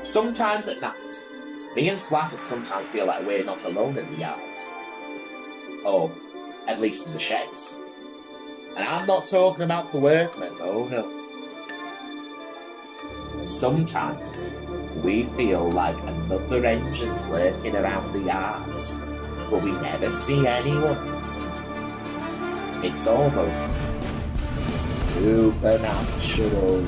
Sometimes at night, me and Splatter sometimes feel like we're not alone in the yards. Or, at least in the sheds. And I'm not talking about the workmen, oh no. Sometimes, we feel like another engine's lurking around the yards, but we never see anyone. It's almost supernatural.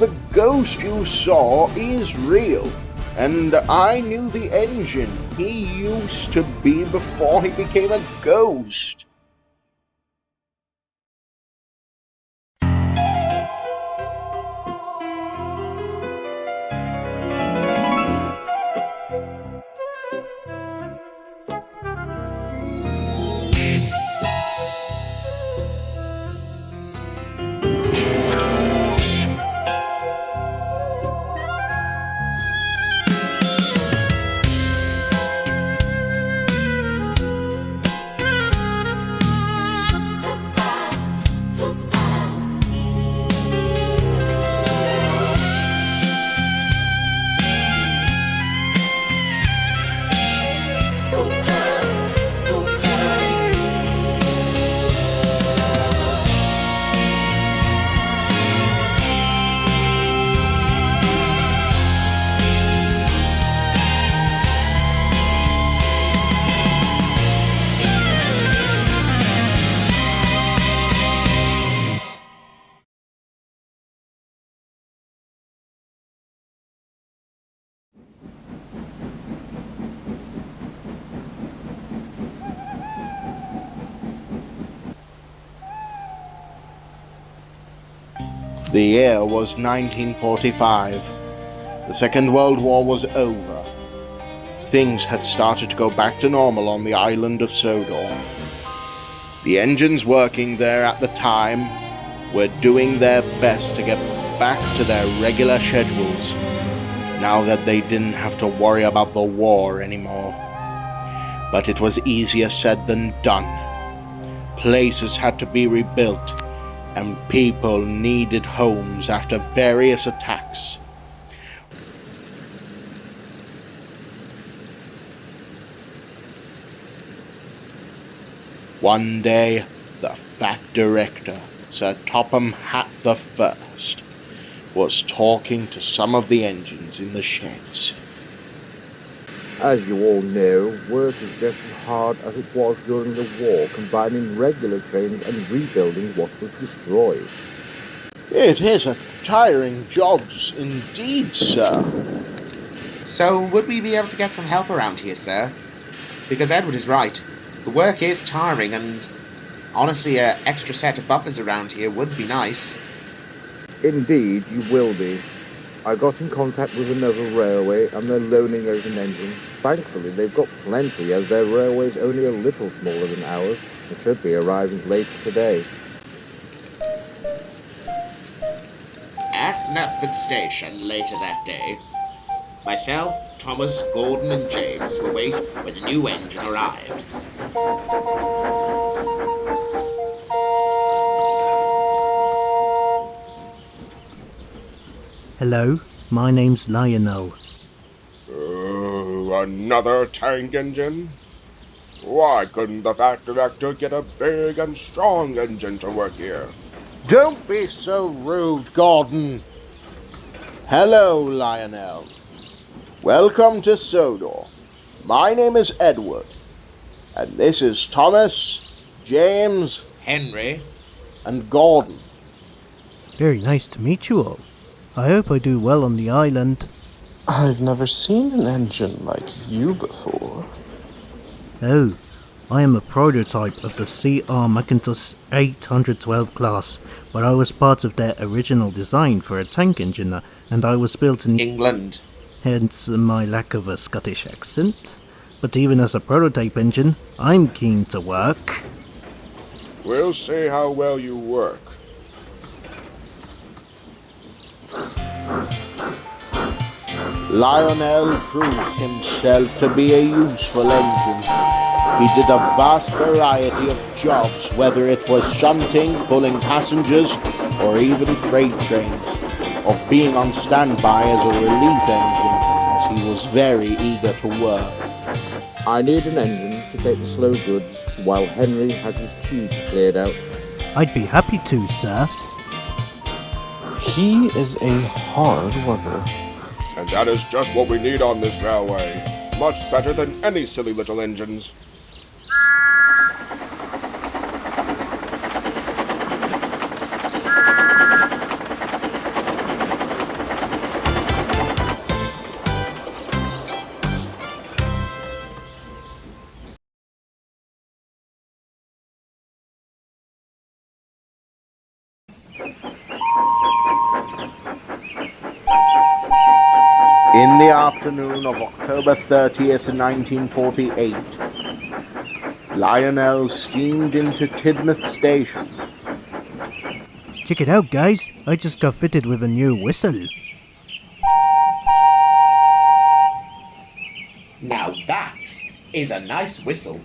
The ghost you saw is real, and I knew the engine he used to be before he became a ghost. The year was 1945. The Second World War was over. Things had started to go back to normal on the island of Sodor. The engines working there at the time were doing their best to get back to their regular schedules, now that they didn't have to worry about the war anymore. But it was easier said than done. Places had to be rebuilt, and people needed homes after various attacks. One day, the fat director, Sir Topham Hatt the First, was talking to some of the engines in the sheds. As you all know, work is just as hard as it was during the war, combining regular training and rebuilding what was destroyed. It is a tiring job indeed, sir. So, would we be able to get some help around here, sir? Because Edward is right. The work is tiring, and honestly, an extra set of buffers around here would be nice. Indeed, you will be. I got in contact with another railway, and they're loaning out an engine. Thankfully, they've got plenty, as their railway's only a little smaller than ours, and should be arriving later today. At Knapford Station later that day, myself, Thomas, Gordon, and James were waiting when the new engine arrived. Hello, my name's Lionel. Oh, another tank engine? Why couldn't the Fat Director get a big and strong engine to work here? Don't be so rude, Gordon. Hello, Lionel. Welcome to Sodor. My name is Edward, and this is Thomas, James, Henry, and Gordon. Very nice to meet you all. I hope I do well on the island. I've never seen an engine like you before. Oh, I am a prototype of the C.R. Macintosh 812 class, but I was part of their original design for a tank engine, and I was built in England. Hence my lack of a Scottish accent. But even as a prototype engine, I'm keen to work. We'll see how well you work. Lionel proved himself to be a useful engine. He did a vast variety of jobs, whether it was shunting, pulling passengers, or even freight trains, or being on standby as a relief engine, as he was very eager to work. I need an engine to take the slow goods while Henry has his tubes cleared out. I'd be happy to, sir. He is a hard worker. And that is just what we need on this railway. Much better than any silly little engines. In the afternoon of October 30th, 1948, Lionel steamed into Tidmouth Station. Check it out, guys. I just got fitted with a new whistle. Now that is a nice whistle.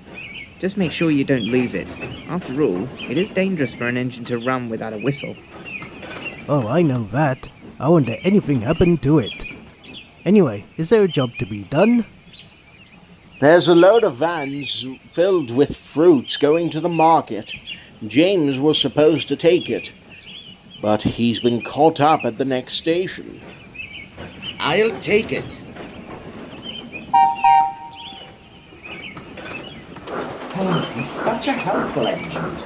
Just make sure you don't lose it. After all, it is dangerous for an engine to run without a whistle. Oh, I know that. I won't let anything happen to it. Anyway, is there a job to be done? There's a load of vans filled with fruits going to the market. James was supposed to take it, but he's been caught up at the next station. I'll take it. Oh, he's such a helpful engine.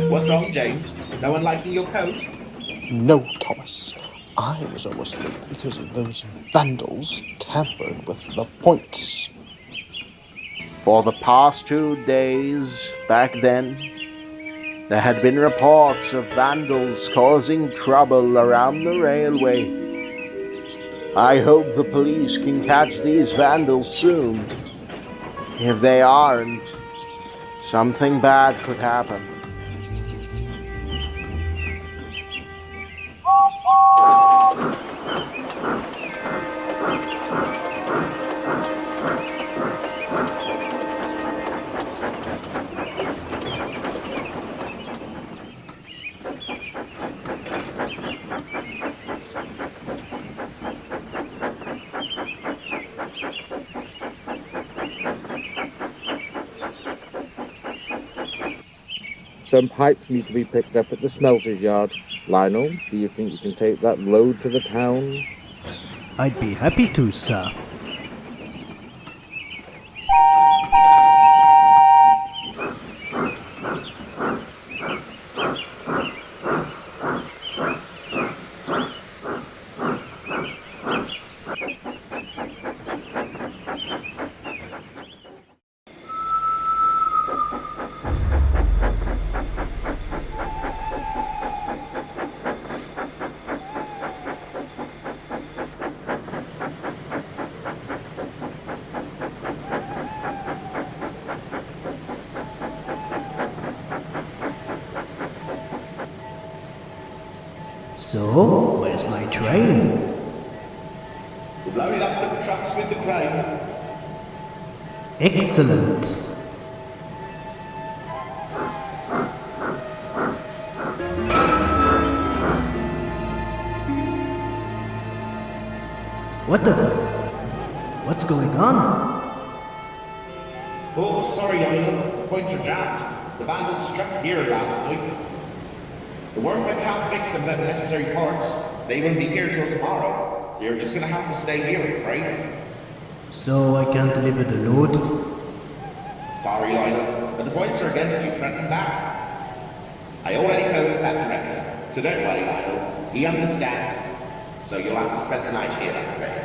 What's wrong, James? No one liking your coat? No, Thomas. I was almost late because of those Vandals tampered with the points. For the past 2 days, back then, there had been reports of Vandals causing trouble around the railway. I hope the police can catch these Vandals soon. If they aren't, something bad could happen. Some pipes need to be picked up at the smelter's yard. Lionel, do you think you can take that load to the town? I'd be happy to, sir. So, where's my train? We've loaded up the trucks with the crane. Excellent. What the? What's going on? Oh, sorry, Lionel. The points are jammed. The Vandals struck here last week. The workmen can't fix them with the necessary parts. They won't be here till tomorrow. So you're just gonna have to stay here, I'm afraid. So I can't deliver the load? Sorry, Lionel, but the points are against you front and back. I already phoned the fat director, so don't worry, Lionel. He understands. So you'll have to spend the night here, I'm afraid.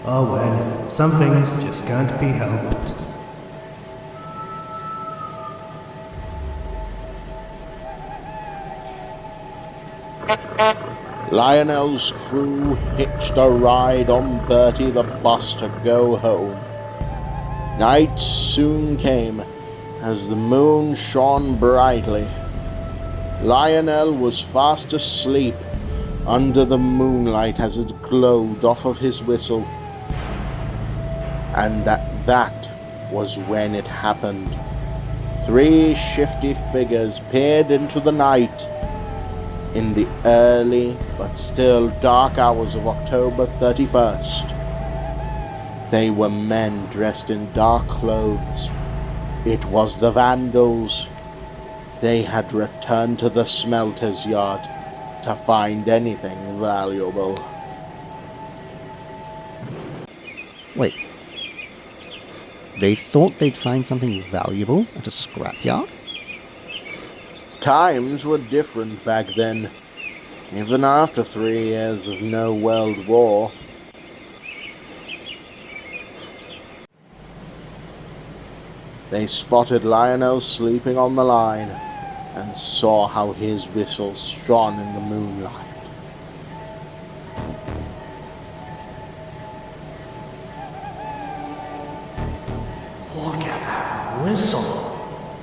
Oh well, some things just can't be helped. Lionel's crew hitched a ride on Bertie the bus to go home. Night soon came, as the moon shone brightly. Lionel was fast asleep under the moonlight as it glowed off of his whistle. And that was when it happened. 3 shifty figures peered into the night in the early but still dark hours of October 31st. They were men dressed in dark clothes. It was the Vandals. They had returned to the Smelter's yard to find anything valuable. Wait. They thought they'd find something valuable at a scrapyard? Times were different back then, even after 3 years of no world war. They spotted Lionel sleeping on the line and saw how his whistle shone in the moonlight. Look at that whistle.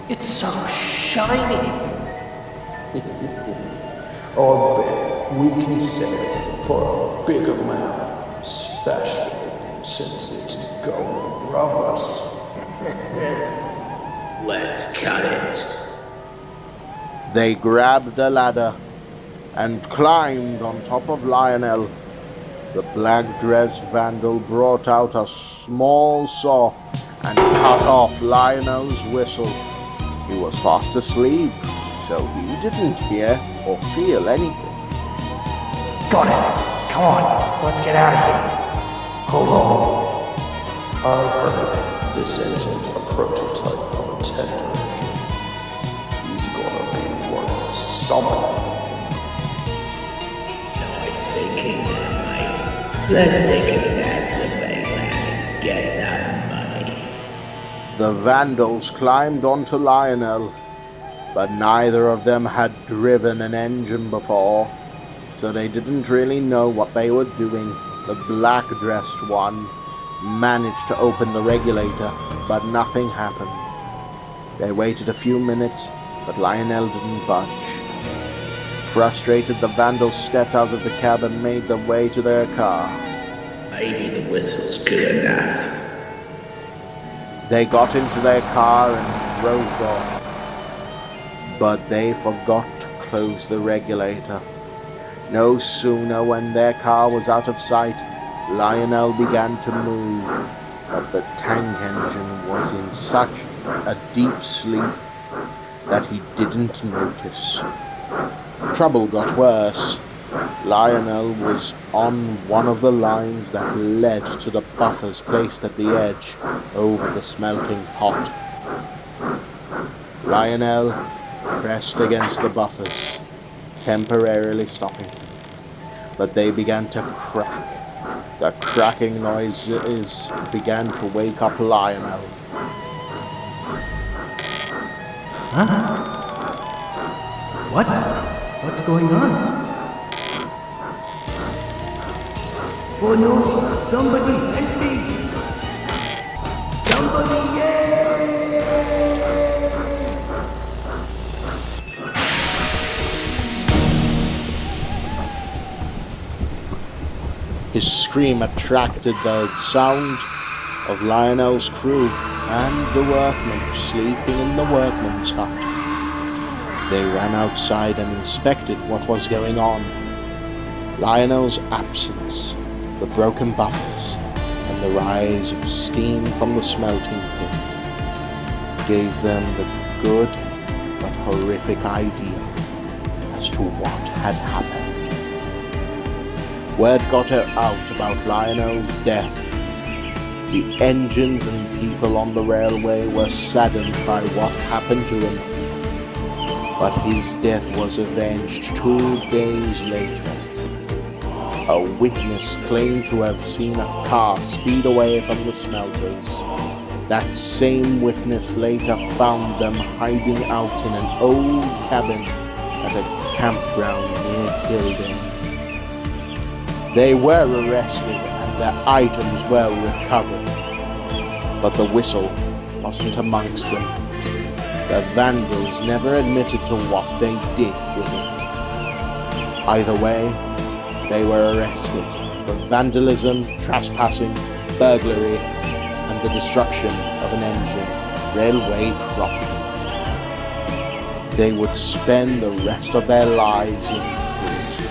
It's so shiny. I bet we can sell it for a big amount, especially since it's Gold Brothers. Let's cut it. They grabbed a ladder and climbed on top of Lionel. The black-dressed Vandal brought out a small saw and cut off Lionel's whistle. He was fast asleep, so he didn't hear or feel anything. Got it. Come on, let's get out of here. Hold on. I heard this engine's a prototype of a tender engine. He's gonna be worth something. Nice thinking, mate. Let's take it down to the mainland and get that money. The Vandals climbed onto Lionel, but neither of them had driven an engine before, so they didn't really know what they were doing. The black-dressed one managed to open the regulator, but nothing happened. They waited a few minutes, but Lionel didn't budge. Frustrated, the Vandals stepped out of the cab and made their way to their car. Maybe the whistle's good enough. They got into their car and drove off, but they forgot to close the regulator. No sooner when their car was out of sight, Lionel began to move, but the tank engine was in such a deep sleep that he didn't notice. Trouble got worse. Lionel was on one of the lines that led to the buffers placed at the edge over the smelting pot. Lionel pressed against the buffers, temporarily stopping, but they began to crack. The cracking noises began to wake up Lionel. Huh? What? What's going on? Oh no! Somebody help me! Somebody, yay! His scream attracted the sound of Lionel's crew and the workmen sleeping in the workman's hut. They ran outside and inspected what was going on. Lionel's absence, the broken buffers, and the rise of steam from the smelting pit gave them the good but horrific idea as to what had happened. Word got out about Lionel's death. The engines and people on the railway were saddened by what happened to him, but his death was avenged 2 days later. A witness claimed to have seen a car speed away from the smelters. That same witness later found them hiding out in an old cabin at a campground near Kildare. They were arrested and their items were recovered, but the whistle wasn't amongst them. The Vandals never admitted to what they did with it. Either way, they were arrested for vandalism, trespassing, burglary, and the destruction of an engine, railway property. They would spend the rest of their lives in prison.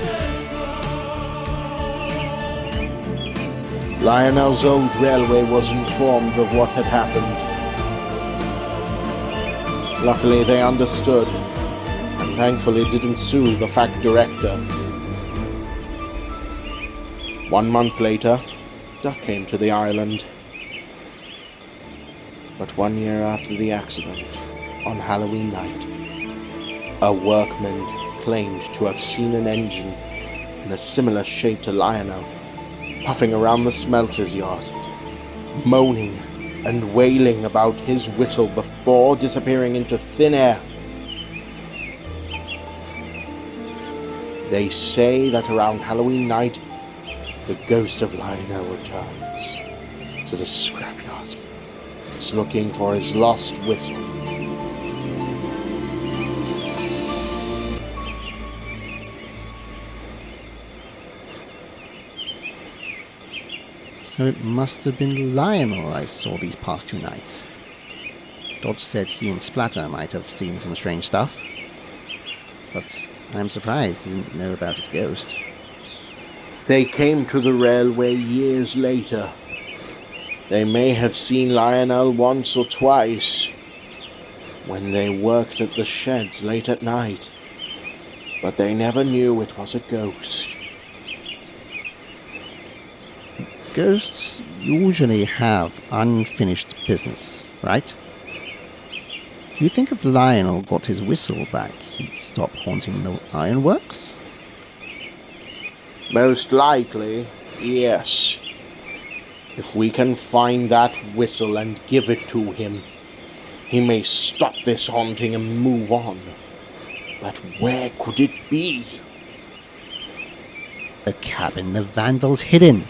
Lionel's old railway was informed of what had happened. Luckily, they understood, and thankfully didn't sue the fact director. 1 month later, Duck came to the island. But 1 year after the accident, on Halloween night, a workman claimed to have seen an engine in a similar shape to Lionel puffing around the smelter's yard, moaning and wailing about his whistle before disappearing into thin air. They say that around Halloween night, the ghost of Lionel returns to the scrapyard, looking for his lost whistle. So it must have been Lionel I saw these past 2 nights. Dodge said he and Splatter might have seen some strange stuff, but I'm surprised he didn't know about his ghost. They came to the railway years later. They may have seen Lionel once or twice when they worked at the sheds late at night, but they never knew it was a ghost. Ghosts usually have unfinished business, right? Do you think if Lionel got his whistle back, he'd stop haunting the ironworks? Most likely, yes. If we can find that whistle and give it to him, he may stop this haunting and move on. But where could it be? The cabin the Vandals hid in.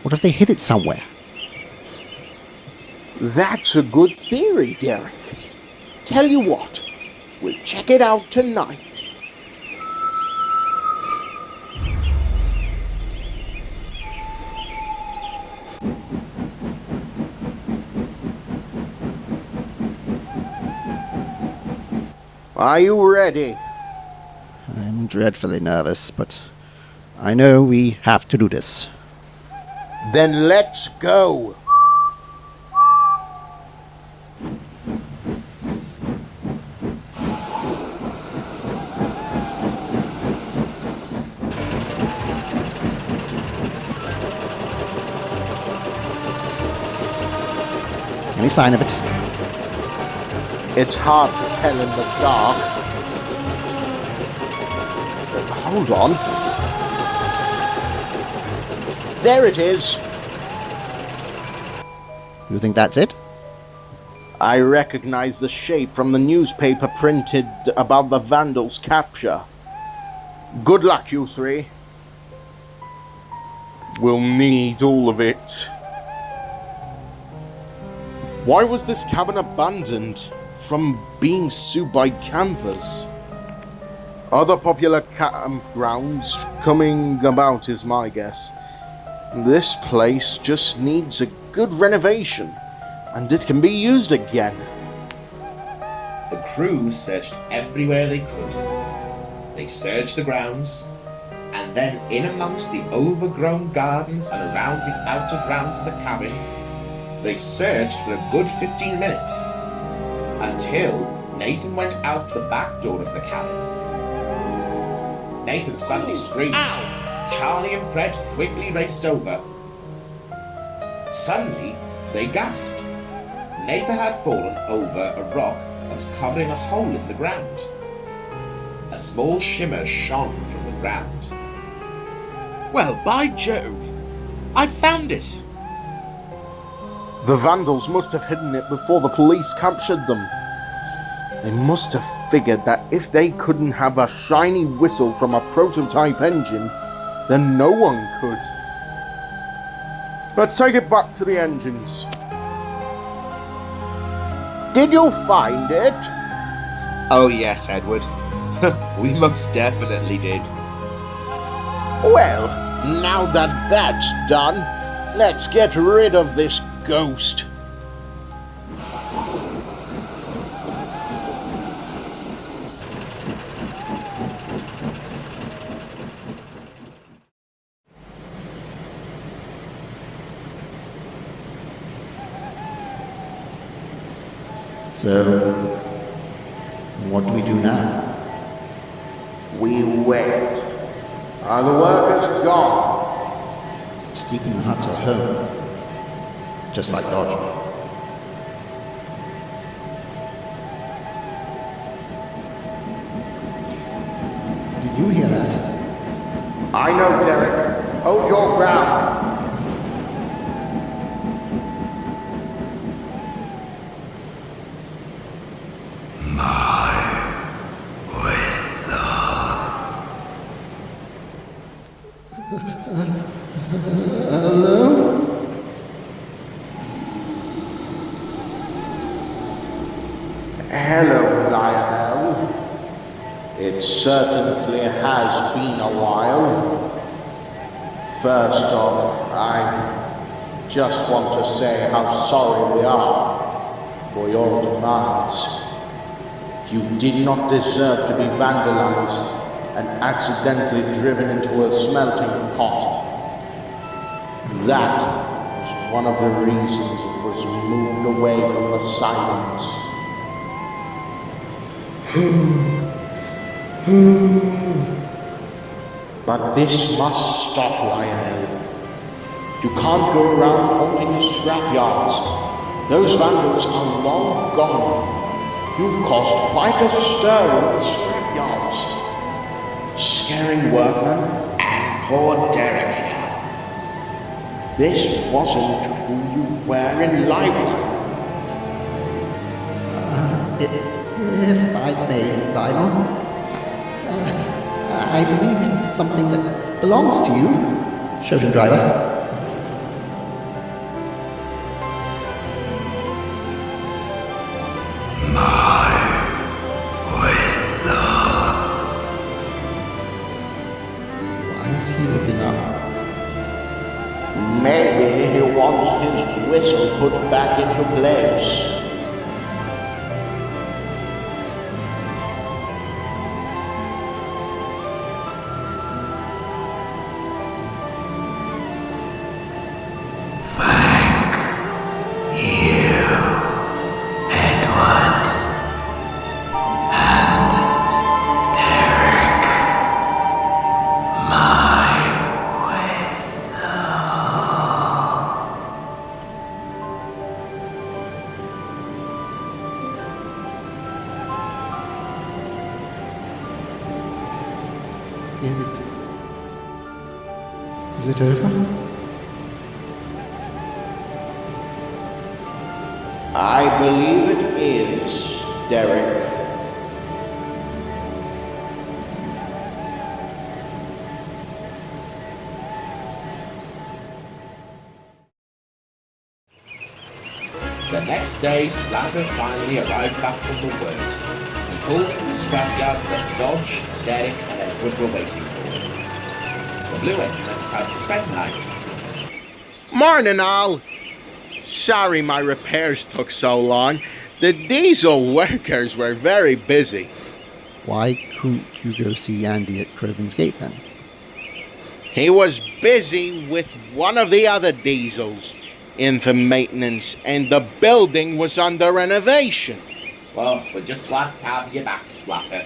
What if they hid it somewhere? That's a good theory, Derek. Tell you what, we'll check it out tonight. Are you ready? I'm dreadfully nervous, but I know we have to do this. Then let's go. Any sign of it? It's hard to tell in the dark. Hold on. There it is. You think that's it? I recognize the shape from the newspaper printed about the Vandals' capture. Good luck, you three. We'll need all of it. Why was this cabin abandoned from being sued by campers? Other popular campgrounds coming about is my guess. This place just needs a good renovation, and it can be used again. The crews searched everywhere they could. They searched the grounds, and then in amongst the overgrown gardens and around the outer grounds of the cabin, they searched for a good 15 minutes, until Nathan went out the back door of the cabin. Nathan suddenly screamed. Ow! Charly and Fred quickly raced over. Suddenly, they gasped. Nathan had fallen over a rock and was covering a hole in the ground. A small shimmer shone from the ground. Well, by Jove! I found it! The Vandals must have hidden it before the police captured them. They must have figured that if they couldn't have a shiny whistle from a prototype engine, then no one could. Let's take it back to the engines. Did you find it? Oh yes, Edward. We most definitely did. Well, now that that's done, let's get rid of this ghost. So, what do we do now? We wait. Are the workers gone? Sleeping huts are home, just like Dodge. Did you hear that? I know, Derek. Hold your ground. Hello, Lionel. It certainly has been a while. First off, I just want to say how sorry we are for your demise. You did not deserve to be vandalized and accidentally driven into a smelting pot. That was one of the reasons it was moved away from the silence. But this must stop, Lionel. You can't go around haunting the scrapyards. Those vandals are long gone. You've caused quite a stir in the scrapyards, scaring workmen and poor Derek here. This wasn't who you were in life. If I may, Lionel, I believe in something that belongs to you, chauffeur driver. Why is he looking up? Maybe he wants his whistle put back into place. Is it over? I believe it is, Derek. The next day, Splatter finally arrived back from the works. He pulled into the scrapyards where Dodge, Derek, and Edward were waiting for him. The Blue Engineer decided to spend the night. Morning, all. Sorry my repairs took so long. The diesel workers were very busy. Why couldn't you go see Andy at Crovan's Gate then? He was busy with one of the other diesels in for maintenance, and the building was under renovation. Well, we're just glad to have you back, Splatter.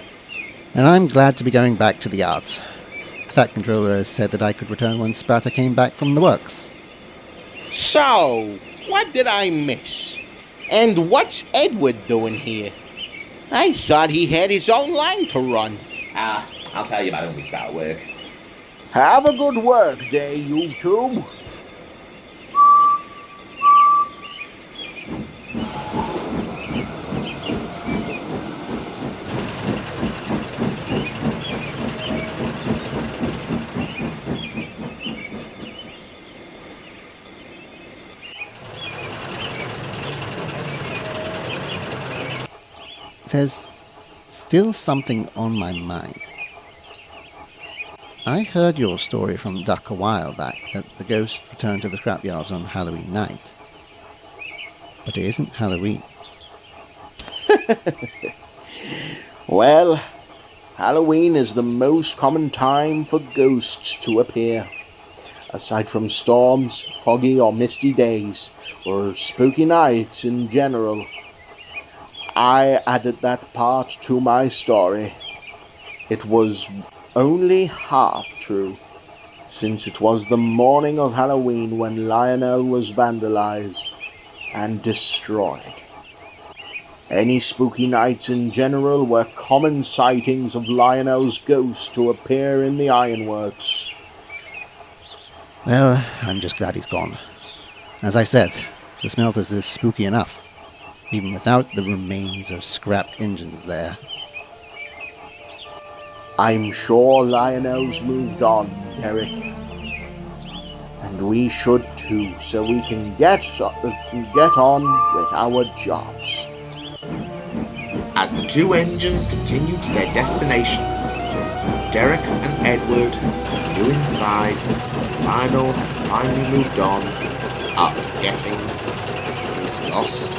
And I'm glad to be going back to the yards. The Fat Controller has said that I could return when Splatter came back from the works. So, what did I miss? And what's Edward doing here? I thought he had his own line to run. I'll tell you about it when we start work. Have a good work day, you two. there's still something on my mind. I heard your story from Duck a while back, that the ghost returned to the scrapyards on Halloween night. But it isn't Halloween. Well, Halloween is the most common time for ghosts to appear. Aside from storms, foggy or misty days, or spooky nights in general. I added that part to my story. It was only half true, since it was the morning of Halloween when Lionel was vandalized and destroyed. Any spooky nights in general were common sightings of Lionel's ghost to appear in the ironworks. Well, I'm just glad he's gone. As I said, the Smelters is spooky enough, even without the remains of scrapped engines there. I'm sure Lionel's moved on, Derek. And we should too, so we can get on with our jobs. As the two engines continued to their destinations, Derek and Edward knew inside that Lionel had finally moved on after getting his lost